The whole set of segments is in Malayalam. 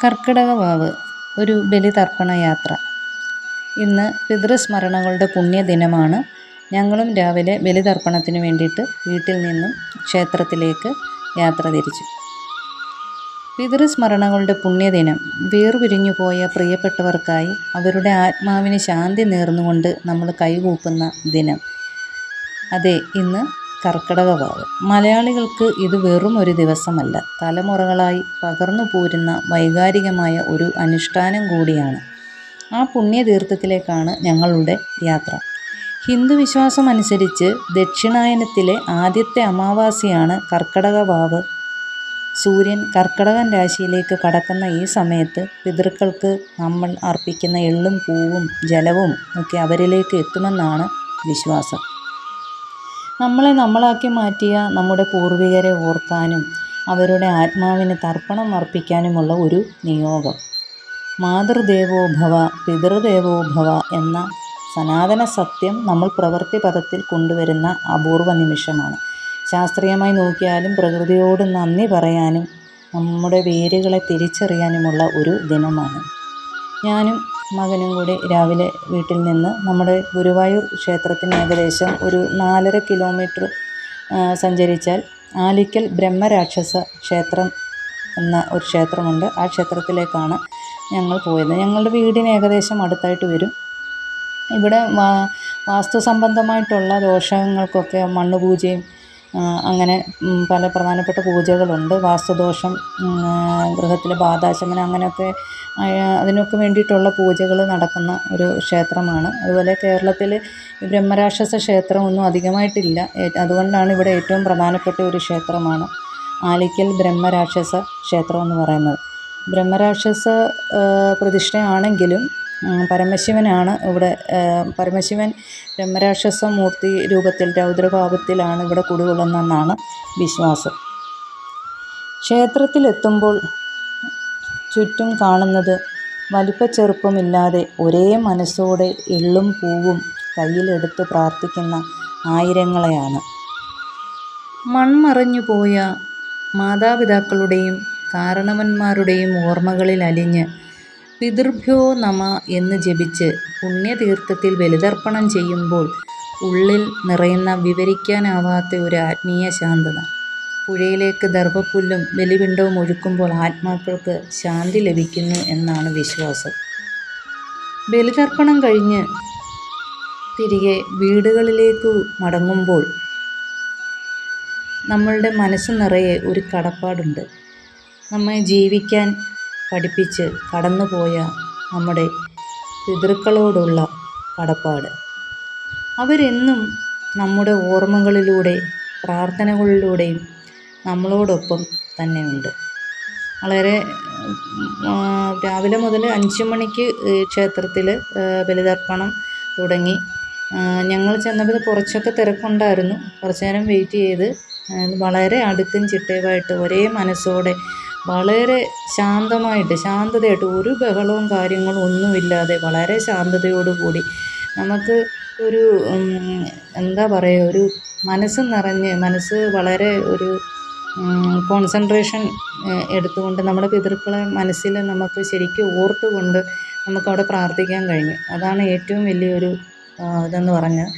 കർക്കിടക വാവ് ഒരു ബലിതർപ്പണ യാത്ര. ഇന്ന് പിതൃസ്മരണകളുടെ പുണ്യദിനമാണ്. ഞങ്ങളും രാവിലെ ബലിതർപ്പണത്തിന് വേണ്ടിയിട്ട് വീട്ടിൽ നിന്നും ക്ഷേത്രത്തിലേക്ക് യാത്ര തിരിച്ചു. പിതൃസ്മരണകളുടെ പുണ്യദിനം വേർപിരിഞ്ഞു പോയ പ്രിയപ്പെട്ടവർക്കായി അവരുടെ ആത്മാവിന് ശാന്തി നേർന്നുകൊണ്ട് നമ്മൾ കൈകൂപ്പുന്ന ദിനം. അതെ, ഇന്ന് കർക്കിടക വാവ്. മലയാളികൾക്ക് ഇത് വെറും ഒരു ദിവസമല്ല, തലമുറകളായി പകർന്നു പോരുന്ന വൈകാരികമായ ഒരു അനുഷ്ഠാനം കൂടിയാണ്. ആ പുണ്യതീർത്ഥത്തിലേക്കാണ് ഞങ്ങളുടെ യാത്ര. ഹിന്ദു വിശ്വാസം അനുസരിച്ച് ദക്ഷിണായനത്തിലെ ആദ്യത്തെ അമാവാസിയാണ് കർക്കിടക വാവ്. സൂര്യൻ കർക്കിടകൻ രാശിയിലേക്ക് കടക്കുന്ന ഈ സമയത്ത് പിതൃക്കൾക്ക് നമ്മൾ അർപ്പിക്കുന്ന എള്ളും പൂവും ജലവും ഒക്കെ അവരിലേക്ക് എത്തുമെന്നാണ് വിശ്വാസം. നമ്മളെ നമ്മളാക്കി മാറ്റിയ നമ്മുടെ പൂർവികരെ ഓർക്കാനും അവരുടെ ആത്മാവിന് തർപ്പണം അർപ്പിക്കാനുമുള്ള ഒരു നിയോഗം. മാതൃദേവോ ഭവ പിതൃദേവോ ഭവ എന്ന സനാതന സത്യം നമ്മൾ പ്രവൃത്തി പദത്തിൽ കൊണ്ടുവരുന്ന അപൂർവ നിമിഷമാണ്. ശാസ്ത്രീയമായി നോക്കിയാലും പ്രകൃതിയോട് നന്ദി പറയാനും നമ്മുടെ വേരുകളെ തിരിച്ചറിയാനുമുള്ള ഒരു ദിനമാണ്. ഞാനും മകനും കൂടി രാവിലെ വീട്ടിൽ നിന്ന് നമ്മുടെ ഗുരുവായൂർ ക്ഷേത്രത്തിന് ഏകദേശം ഒരു 4.5 കിലോമീറ്റർ സഞ്ചരിച്ചാൽ ആലിക്കൽ ബ്രഹ്മരാക്ഷസ ക്ഷേത്രം എന്ന ഒരു ക്ഷേത്രമുണ്ട്. ആ ക്ഷേത്രത്തിലേക്കാണ് ഞങ്ങൾ പോയത്. ഞങ്ങളുടെ വീടിന് ഏകദേശം അടുത്തായിട്ട് വരും. ഇവിടെ വാസ്തു സംബന്ധമായിട്ടുള്ള ദോഷങ്ങൾക്കൊക്കെ മണ്ണുപൂജയും അങ്ങനെ പല പ്രധാനപ്പെട്ട പൂജകളുണ്ട്. വാസ്തുദോഷം, ഗൃഹത്തിലെ ബാധാശമനം, അങ്ങനെയൊക്കെ അതിനൊക്കെ വേണ്ടിയിട്ടുള്ള പൂജകൾ നടക്കുന്ന ഒരു ക്ഷേത്രമാണ്. അതുപോലെ കേരളത്തിൽ ബ്രഹ്മരാക്ഷസ ക്ഷേത്രമൊന്നും അധികമായിട്ടില്ല. അതുകൊണ്ടാണ് ഇവിടെ ഏറ്റവും പ്രധാനപ്പെട്ട ഒരു ക്ഷേത്രമാണ് ആലിക്കൽ ബ്രഹ്മരാക്ഷസ ക്ഷേത്രം എന്ന് പറയുന്നത്. ബ്രഹ്മരാക്ഷസ പ്രതിഷ്ഠയാണെങ്കിലും പരമശിവനാണ് ഇവിടെ. പരമശിവൻ ബ്രഹ്മരാക്ഷസ മൂർത്തി രൂപത്തിൽ രൗദ്രഭാവത്തിലാണ് ഇവിടെ കുടികൊള്ളുന്നതെന്നാണ് വിശ്വാസം. ക്ഷേത്രത്തിലെത്തുമ്പോൾ ചുറ്റും കാണുന്നത് വലിപ്പച്ചെറുപ്പമില്ലാതെ ഒരേ മനസ്സോടെ എള്ളും പൂവും കയ്യിലെടുത്ത് പ്രാർത്ഥിക്കുന്ന ആയിരങ്ങളെയാണ്. മൺമറഞ്ഞു പോയ മാതാപിതാക്കളുടെയും കാരണവന്മാരുടെയും ഓർമ്മകളിൽ അലിഞ്ഞ് പിതൃഭ്യോ നമ എന്ന് ജപിച്ച് പുണ്യതീർത്ഥത്തിൽ ബലിതർപ്പണം ചെയ്യുമ്പോൾ ഉള്ളിൽ നിറയുന്ന വിവരിക്കാനാവാത്ത ഒരു ആത്മീയ ശാന്തത. പുഴയിലേക്ക് ദർഭപ്പുല്ലും ബലിപിണ്ടവും ഒഴുക്കുമ്പോൾ ആത്മാക്കൾക്ക് ശാന്തി ലഭിക്കുന്നു എന്നാണ് വിശ്വാസം. ബലിതർപ്പണം കഴിഞ്ഞ് തിരികെ വീടുകളിലേക്ക് മടങ്ങുമ്പോൾ നമ്മളുടെ മനസ്സ് നിറയെ ഒരു കടപ്പാടുണ്ട്. നമ്മെ ജീവിക്കാൻ പഠിപ്പിച്ച് കടന്നുപോയ നമ്മുടെ പിതൃക്കളോടുള്ള കടപ്പാട്. അവരെന്നും നമ്മുടെ ഓർമ്മകളിലൂടെ പ്രാർത്ഥനകളിലൂടെയും നമ്മളോടൊപ്പം തന്നെയുണ്ട്. വളരെ രാവിലെ മുതൽ 5 മണിക്ക് ക്ഷേത്രത്തിൽ ബലിതർപ്പണം തുടങ്ങി. ഞങ്ങൾ ചെന്നപ്പോൾ കുറച്ചൊക്കെ തിരക്കുണ്ടായിരുന്നു. കുറച്ച് നേരം വെയിറ്റ് ചെയ്ത് വളരെ അടുക്കും ചിട്ടയുമായിട്ട് ഒരേ മനസ്സോടെ വളരെ ശാന്തതയായിട്ട് ഒരു ബഹളവും കാര്യങ്ങളും ഒന്നുമില്ലാതെ വളരെ ശാന്തതയോടുകൂടി നമുക്ക് ഒരു എന്താ പറയുക, ഒരു മനസ്സ് നിറഞ്ഞ് മനസ്സ് വളരെ ഒരു കോൺസെൻട്രേഷൻ എടുത്തുകൊണ്ട് നമ്മുടെ പിതൃക്കളെ മനസ്സിൽ നമുക്ക് ശരിക്കും ഓർത്തുകൊണ്ട് നമുക്കവിടെ പ്രാർത്ഥിക്കാൻ കഴിഞ്ഞു. അതാണ് ഏറ്റവും വലിയൊരു ഇതെന്ന് പറഞ്ഞാൽ.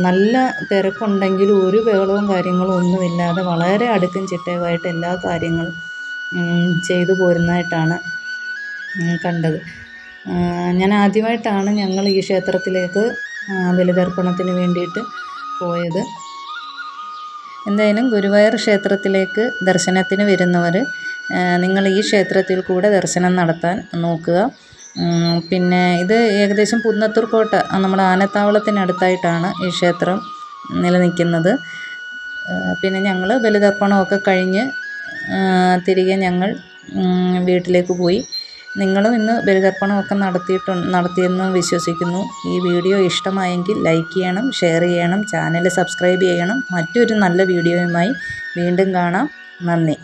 നല്ല തിരക്കുണ്ടെങ്കിലും ഒരു ബഹളവും കാര്യങ്ങളും ഒന്നുമില്ലാതെ വളരെ അടുക്കും ചിട്ടയുമായിട്ട് എല്ലാ കാര്യങ്ങളും ചെയ്തു പോരുന്നതായിട്ടാണ് കണ്ടത്. ഞാൻ ആദ്യമായിട്ടാണ് ഞങ്ങൾ ഈ ക്ഷേത്രത്തിലേക്ക് ബലിതർപ്പണത്തിന് വേണ്ടിയിട്ട് പോയത്. എന്തായാലും ഗുരുവായൂർ ക്ഷേത്രത്തിലേക്ക് ദർശനത്തിന് വരുന്നവർ നിങ്ങൾ ഈ ക്ഷേത്രത്തിൽ കൂടെ ദർശനം നടത്താൻ നോക്കുക. പിന്നെ ഇത് ഏകദേശം പുന്നത്തൂർ കോട്ട, നമ്മുടെ ആനത്താവളത്തിനടുത്തായിട്ടാണ് ഈ ക്ഷേത്രം നിലനിൽക്കുന്നത്. പിന്നെ ഞങ്ങൾ ബലിതർപ്പണമൊക്കെ കഴിഞ്ഞ് തിരികെ ഞങ്ങൾ വീട്ടിലേക്ക് പോയി. നിങ്ങളും ഇന്ന് ബലിതർപ്പണമൊക്കെ നടത്തിയെന്ന് വിശ്വസിക്കുന്നു. ഈ വീഡിയോ ഇഷ്ടമായെങ്കിൽ ലൈക്ക് ചെയ്യണം, ഷെയർ ചെയ്യണം, ചാനൽ സബ്സ്ക്രൈബ് ചെയ്യണം. മറ്റൊരു നല്ല വീഡിയോയുമായി വീണ്ടും കാണാം. നന്ദി.